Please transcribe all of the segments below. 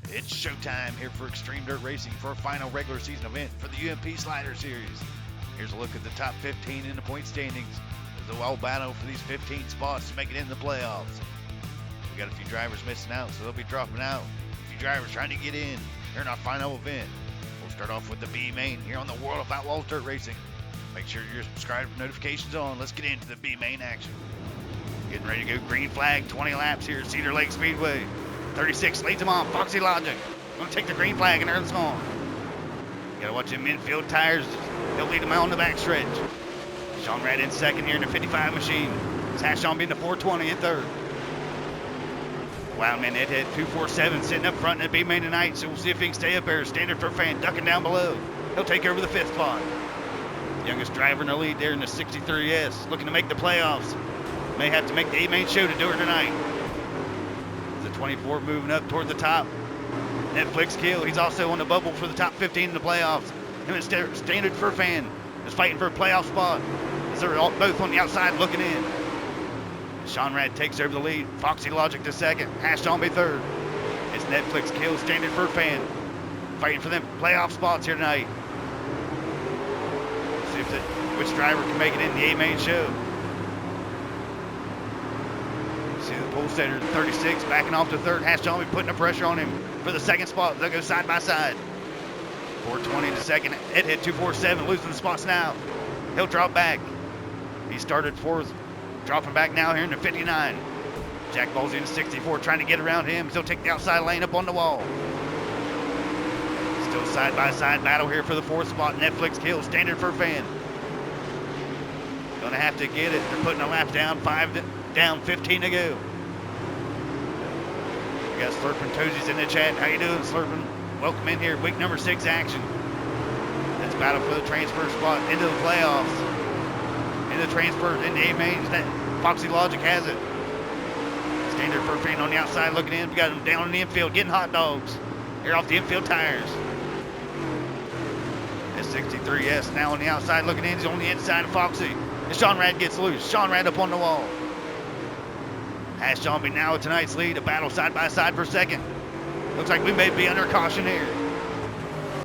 It's showtime here for Xtreme Dirt Racing for a final regular season event for the UMP Slider Series. Here's a look at the top 15 in the point standings. There's a wild battle for these 15 spots to make it in the playoffs. We got a few drivers missing out, so they'll be dropping out. A few drivers trying to get in here in our final event. We'll start off with the B main here on the World of Outlaws Dirt Racing. Make sure you're subscribed with notifications on. Let's get into the B main action. Getting ready to go green flag, 20 laps here at Cedar Lake Speedway. 36 leads them on, Foxy Logic. Gonna take the green flag and earn on. You gotta watch them infield tires. He'll lead them out on the back stretch. Sean Rad in second here in the 55 machine. Sash on being the 420 in third. Wow, man, that had 247 sitting up front in the B main tonight, so we'll see if he can stay up there. Standard for fan, ducking down below. He'll take over the fifth spot. Youngest driver in the lead there in the 63S, looking to make the playoffs. May have to make the A main show to do it tonight. The 24 moving up toward the top. Netflix Kill, he's also on the bubble for the top 15 in the playoffs. Him and Standard for fan is fighting for a playoff spot as they're both on the outside looking in. Sean Rad takes over the lead. Foxy Logic to second. Hash Zombie third. It's Netflix Kill, Standard for fan, fighting for them playoff spots here tonight. See if which driver can make it in the A main show. See the pole setter 36 backing off to third. Hash Zombie putting the pressure on him for the second spot. They'll go side by side. 420 to second. It hit 247, losing the spots now. He'll drop back. He started fourth, dropping back now here in the 59. Jack Ballsy in the 64 trying to get around him. He'll take the outside lane up on the wall. Still side by side battle here for the fourth spot. Netflix Kill, Standard for fan. Gonna have to get it. They're putting a lap down, down, 15 to go. We got Slurpin' Toesies in the chat. How you doing, Slurpin'? Welcome in here. Week number 6 action. That's battle for the transfer spot into the playoffs. In the transfer in the A mains. Foxy Logic has it. Standard for fan on the outside looking in. We got him down in the infield getting hot dogs. Here off the infield tires. This 63S now on the outside looking in. He's on the inside of Foxy. And Sean Rad gets loose. Sean Rad up on the wall. Hash Zombie now with tonight's lead. A battle side by side for second. Looks like we may be under caution here.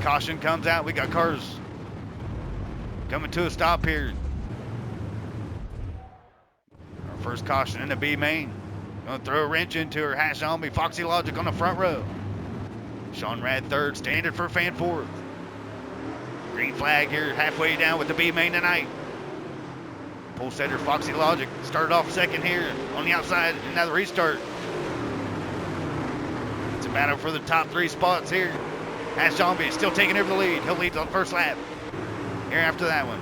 Caution comes out. We got cars coming to a stop here. Our first caution in the B main. Gonna throw a wrench into her. Hash Zombie, Foxy Logic on the front row. Sean Rad third, Standard for fan fourth. Green flag here halfway down with the B main tonight. Pole setter Foxy Logic started off second here on the outside, and now the restart. It's a battle for the top 3 spots here. Hash Zombie still taking over the lead. He'll lead the first lap here after that one.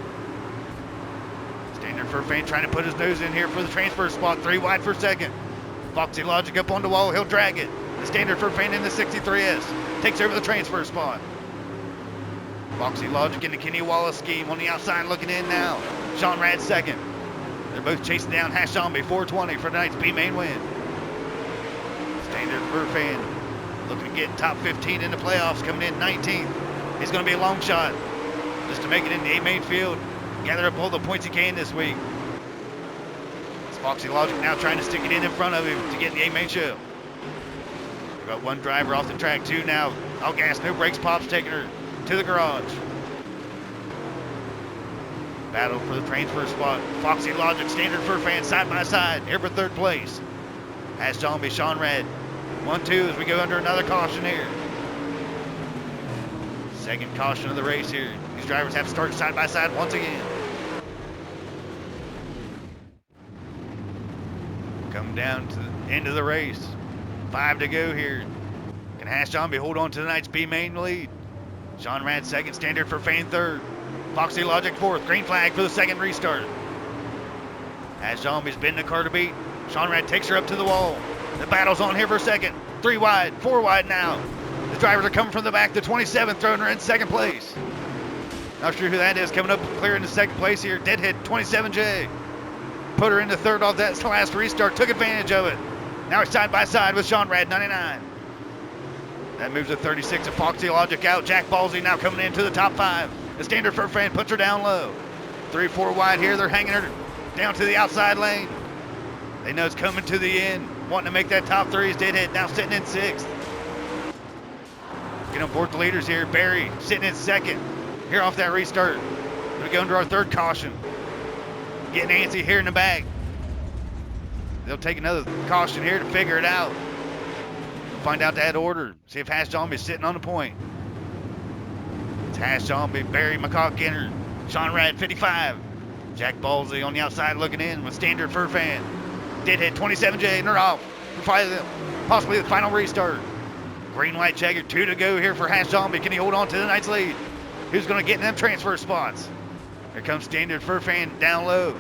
Standard for fan trying to put his nose in here for the transfer spot. 3 wide for second. Foxy Logic up on the wall. He'll drag it. The Standard for fan in the 63S takes over the transfer spot. Foxy Logic in the Kenny Wallace scheme on the outside looking in now. Sean Rad second. They're both chasing down Hash Zombie 420 for tonight's B main win. Standard for fan looking to get top 15 in the playoffs, coming in 19th. He's going to be a long shot just to make it in the A main field. Gather up all the points he can this week. It's Foxy Logic now trying to stick it in front of him to get in the A main show. We've got one driver off the track, 2 now. All gas, no brakes, Pop's taking her to the garage. Battle for the transfer spot. Foxy Logic, Standard for fan, side by side, here for third place. Hash Zombie, Sean Rad. 1-2 as we go under another caution here. Second caution of the race here. These drivers have to start side by side once again. Come down to the end of the race. 5 to go here. Can Hash Zombie hold on to tonight's B main lead? Sean Rad second, Standard for fan third. Foxy Logic fourth. Green flag for the second restart. Hash Zombie's been the car to beat. Sean Rad takes her up to the wall. The battle's on here for second. 3 wide, 4 wide now. The drivers are coming from the back. The 27 throwing her in second place. Not sure who that is coming up clear in the second place here. Deadhead 27J. Put her into third off that last restart. Took advantage of it. Now it's side by side with Sean Rad 99. That moves the 36 of Foxy Logic out. Jack Ballsy now coming into the top 5. The Standard for fan puts her down low. 3-4 wide here. They're hanging her down to the outside lane. They know it's coming to the end. Wanting to make that top 3 is Deadhead now sitting in 6th. Get on board the leaders here. Barry sitting in second. Here off that restart. We go into our third caution. Getting antsy here in the back. They'll take another caution here to figure it out. We'll find out that order. See if Hash Zombie's sitting on the point. It's Hash Zombie, Barry McCall Ginner, Sean Rad 55. Jack Ballsy on the outside looking in with Standard Furfan. Deadhead 27J and they're off for possibly the final restart. Green White Jagger, 2 to go here for Hash Zombie. Can he hold on to the night's lead? Who's going to get in them transfer spots? Here comes Standard Furfan down low.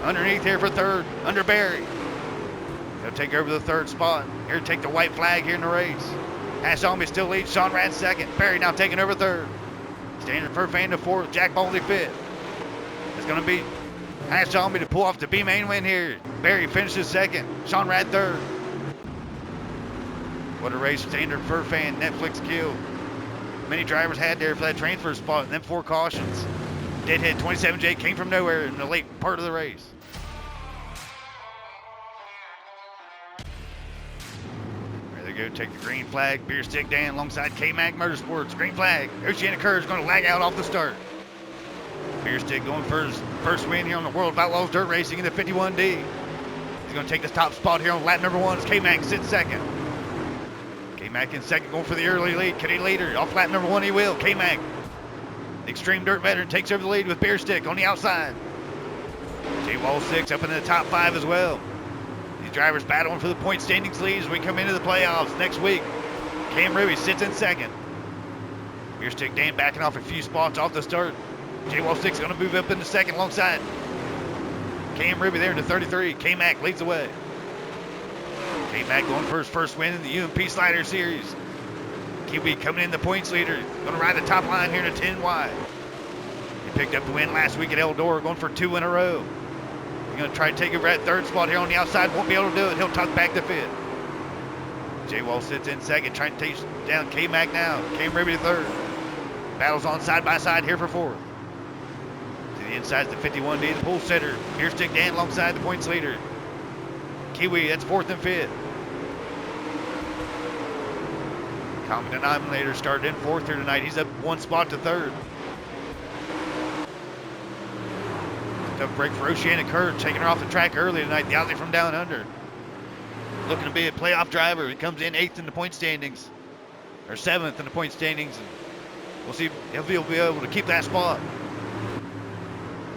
Underneath here for third, under Barry. He'll take over the third spot. Here to take the white flag here in the race. Hash Zombie still leads, Sean Rad second. Barry now taking over third. Standard Furfan to fourth, Jack Ballsy fifth. It's going to be Hash Zombie to pull off the B-main win here. Barry finishes second, Sean Rad third. What a race, Standard Furfan, Netflix kill. Many drivers had there for that transfer spot and then 4 cautions. Deadhead 27J came from nowhere in the late part of the race. There they go, take the green flag. Beer Stick Dan alongside K-Mac Motorsports. Green flag. Oceana Kerr is going to lag out off the start. Beer Stick going for his first win here on the World of Outlaws Dirt Racing in the 51D. He's going to take this top spot here on lap number 1 as K-Mac sits second. K-Mac in second, going for the early lead. Can he lead her? Off lap number 1, he will. K-Mac, the Xtreme Dirt veteran, takes over the lead with Beer Stick on the outside. J-Wall 6 up in the top 5 as well. These drivers battling for the point standings lead as we come into the playoffs next week. Cam Ruby sits in second. Beer Stick Dan backing off a few spots off the start. J-Wall 6 going to move up into second alongside Cam Ruby there into 33. K-Mac leads the way. K-Mac going for his first win in the UMP Slider Series. Kiwi coming in the points leader. Going to ride the top line here in a 10 wide. He picked up the win last week at Eldora, going for 2 in a row. He's going to try to take over that third spot here on the outside. Won't be able to do it. He'll tuck back to fifth. J-Wall sits in second, trying to take down K-Mac now. Cam Ruby to third. Battles on side by side here for fourth. To the inside is the 51D, the pole setter. Beer Stick Dan alongside the points leader. Kiwi, that's fourth and fifth. Common Denominator started in fourth here tonight. He's up 1 spot to third. Tough break for Oceana Kerr, taking her off the track early tonight. The Aussie from down under. Looking to be a playoff driver. He comes in 8th in the point standings. Or 7th in the point standings. And we'll see if he'll be able to keep that spot.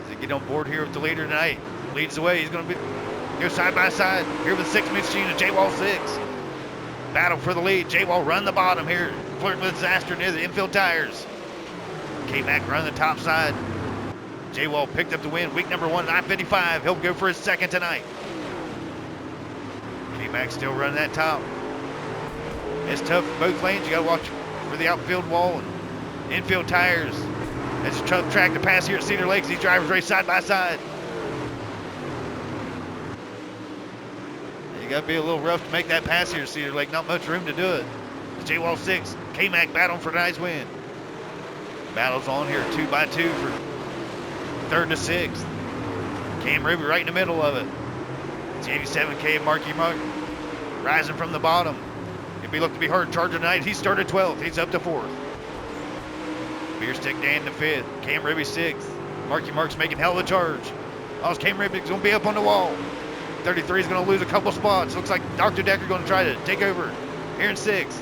As they get on board here with the leader tonight. Leads the way. He's going to go side by side. Here with 6 Machine and J-Wall 6. Battle for the lead. J-Wall run the bottom here. Flirting with disaster near the infield tires. K-Mac run the top side. J-Wall picked up the win. Week number 1, 9:55. He'll go for his second tonight. K-Mac still running that top. It's tough both lanes. You got to watch for the outfield wall and infield tires. It's a tough track to pass here at Cedar Lakes. These drivers race side by side. You got to be a little rough to make that pass here at Cedar Lake. Not much room to do it. J-Wall 6. K-Mac battling for a nice win. Battles on here 2 by 2 for 3rd to 6th. Cam Ruby right in the middle of it. It's 87K Marky Mark rising from the bottom. It'd be looking to be hard charger tonight. He started 12th. He's up to 4th. Beer Stick Dan to 5th. Cam Ruby 6th. Marky Mark's making hell of a charge. Oh, Cam Ruby's going to be up on the wall. 33 is going to lose a couple spots. Looks like Dr. Decker going to try to take over here in 6th.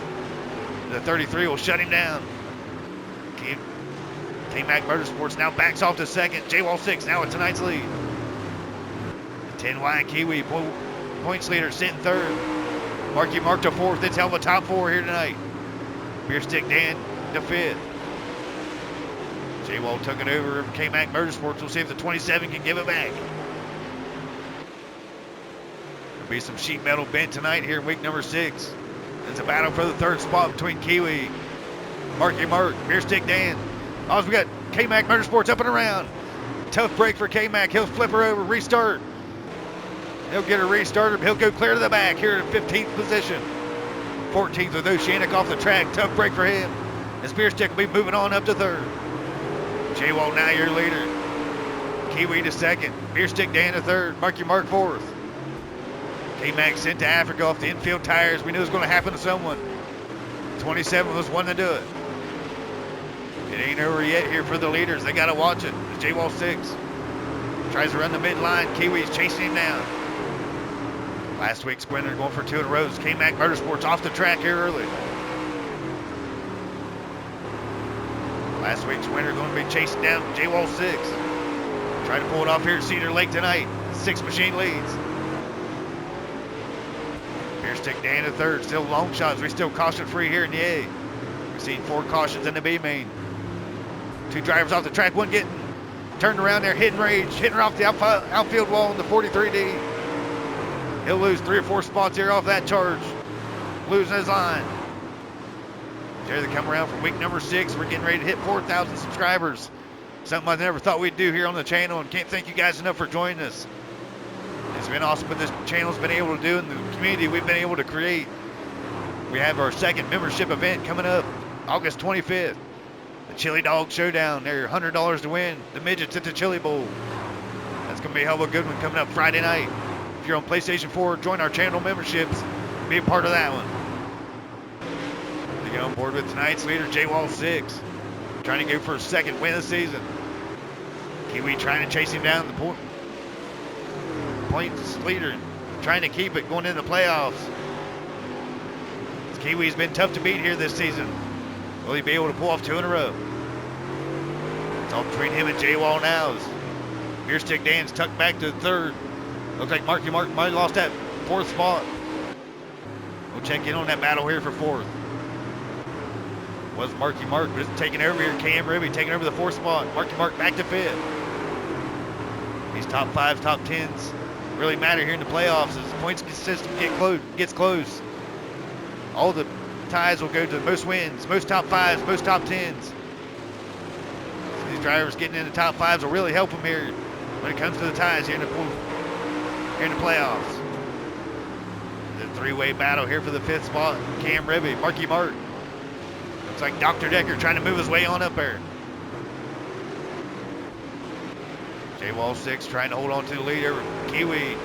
The 33 will shut him down. K-Mac Motorsports now backs off to 2nd. J-Wall 6 now at tonight's lead. The 10 wide Kiwi points leader sitting 3rd. Marky Mark to 4th. It's hell of a top 4 here tonight. Beer Stick Dan to 5th. J-Wall took it over from K-Mac Motorsports. We'll see if the 27 can give it back. There'll be some sheet metal bent tonight here in week number 6. It's a battle for the 3rd spot between Kiwi, Marky Mark, Beer Stick Dan. Oh, we got K-Mac Motorsports up and around. Tough break for K-Mac. He'll flip her over, restart. He'll get her restarted. He'll go clear to the back here in 15th position. 14th with Oceanic off the track. Tough break for him. His Beer Stick will be moving on up to 3rd. J-Wall now your leader. Kiwi to 2nd. Beer Stick Dan to 3rd. Marky Mark 4th. K-Mac sent to Africa off the infield tires. We knew it was going to happen to someone. 27 was one to do it. It ain't over yet here for the leaders. They got to watch it. It's J-Wall 6. Tries to run the midline. Kiwi's chasing him down. Last week's winner going for 2 in a row. K-Mac Motorsports off the track here early. Last week's winner going to be chasing down J-Wall 6. Trying to pull it off here at Cedar Lake tonight. 6 machine leads. Here's Stick Dan in third. Still long shots. We're still caution free here in the A. We've seen 4 cautions in the B main. 2 drivers off the track. One getting turned around there, hitting rage, hitting her off the outfield wall in the 43D. He'll lose 3 or 4 spots here off that charge. Losing his line. There they come around for week number 6. We're getting ready to hit 4,000 subscribers. Something I never thought we'd do here on the channel, and can't thank you guys enough for joining us. It's been awesome what this channel's been able to do in the community we've been able to create. We have our 2nd membership event coming up August 25th. The Chili Dog Showdown. They're $100 to win. The midgets at the Chili Bowl. That's going to be a hell of a good one coming up Friday night. If you're on PlayStation 4, join our channel memberships. Be a part of that one. To get on board with tonight's leader, J-Wall 6. Trying to go for his 2nd win of the season. Kiwi trying to chase him down the points leader. Trying to keep it going into the playoffs. Kiwi's been tough to beat here this season. Will he be able to pull off 2 in a row? It's all between him and J-Wall now. Here's Stick Dan's tucked back to 3rd. Looks like Marky Mark might have lost that 4th spot. We'll check in on that battle here for 4th. Was Marky Mark just taking over here. Cam Ribby taking over the 4th spot. Marky Mark back to 5th. These top 5s, top 10s really matter here in the playoffs as the points system gets close. All the ties will go to most wins, most top 5s, most top 10s. So these drivers getting in the top 5s will really help them here when it comes to the ties here in the playoffs. The 3-way battle here for the 5th spot. Cam Ribby, Marky Mark. Looks like Dr. Decker trying to move his way on up there. J-Wall 6 trying to hold on to the lead over Kiwi.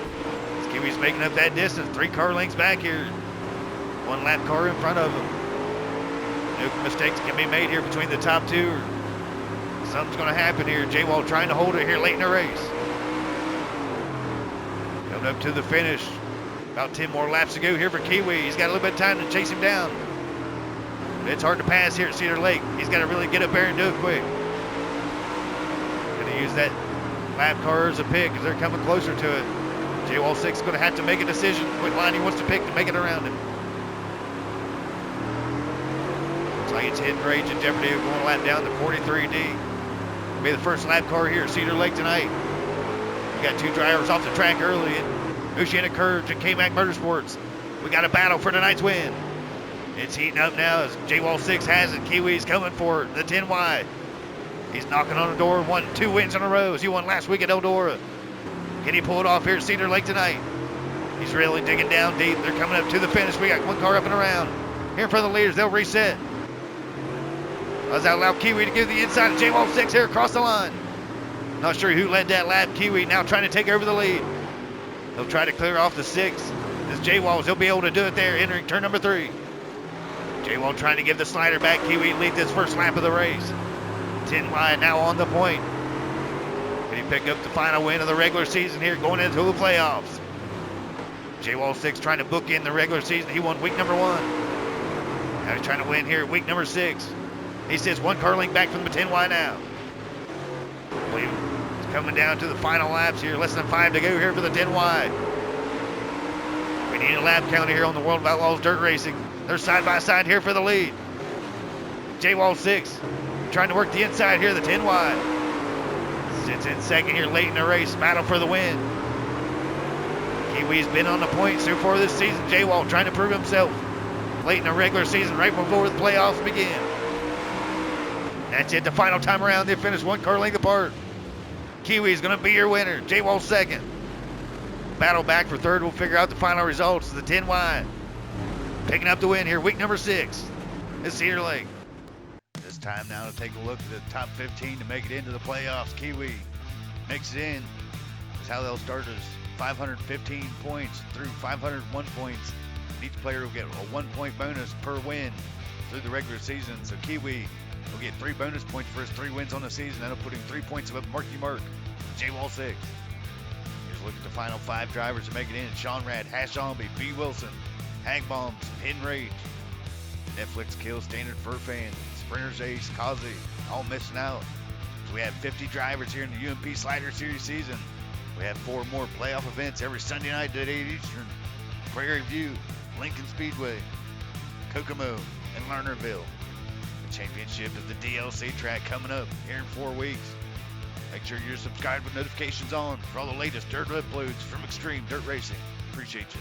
Kiwi's making up that distance. 3 car lengths back here. 1 lap car in front of him. No mistakes can be made here between the top 2. Something's going to happen here. J-Wall trying to hold it here late in the race. Coming up to the finish. About 10 more laps to go here for Kiwi. He's got a little bit of time to chase him down. It's hard to pass here at Cedar Lake. He's got to really get up there and do it quick. Going to use that lap car as a pick as they're coming closer to it. J-Wall 6 is going to have to make a decision what line he wants to pick to make it around him. Looks like it's hitting rage and jeopardy of going a lap down to 43D. It'll be the first lap car here at Cedar Lake tonight. We got 2 drivers off the track early in Oceana Curves and K-Mac Motorsports. We got a battle for tonight's win. It's heating up now as J-Wall 6 has it. Kiwi's coming for the 10Y. He's knocking on the door. 2 wins in a row as he won last week at Eldora. Can he pull it off here at Cedar Lake tonight? He's really digging down deep. They're coming up to the finish. We got 1 car up and around. Here for the leaders. They'll reset. Does that allow Kiwi to give the inside of J-Wall 6 here across the line? Not sure who led that lap. Kiwi now trying to take over the lead. He'll try to clear off the 6. This J-Walls, he'll be able to do it there entering turn number 3. J-Wall trying to give the slider back. Kiwi lead this first lap of the race. 10Y now on the point. Can he pick up the final win of the regular season here going into the playoffs? J-Wall 6 trying to book in the regular season. He won week number 1. Now he's trying to win here at week number 6. He sits 1 car length back from the 10Y now. Williams coming down to the final laps here. Less than 5 to go here for the 10Y. We need a lap counter here on the World of Outlaws Dirt Racing. They're side by side here for the lead. J-Wall 6 trying to work the inside here, the 10Y. Sits in second here late in the race. Battle for the win. Kiwi's been on the point so far this season. J-Wall trying to prove himself late in the regular season, right before the playoffs begin. That's it, the final time around. They finished 1 car length apart. Kiwi's going to be your winner. J-Wall 2nd. Battle back for 3rd. We'll figure out the final results. The 10Y picking up the win here, week number 6. It's Cedar Lake. It's time now to take a look at the top 15 to make it into the playoffs. Kiwi makes it in. That's how they'll start as 515 points through 501 points. Each player will get a 1-point bonus per win through the regular season. So Kiwi He'll get 3 bonus points for his 3 wins on the season. That'll put him 3 points above Marky Mark, J-Wall 6. Here's a look at the final 5 drivers to make it in. Sean Rad, Hash Zombie, B. Wilson, Hag Bombs, Hidden Rage, Netflix Kill, Standard Fur Fan, Sprinters Ace, Kazi, all missing out. So we have 50 drivers here in the UMP Slider Series season. We have 4 more playoff events every Sunday night at 8 Eastern. Prairie View, Lincoln Speedway, Kokomo, and Lernerville. The championship is the DLC track coming up here in 4 weeks. Make sure you're subscribed with notifications on for all the latest dirt uploads from Xtreme Dirt Racing. Appreciate you.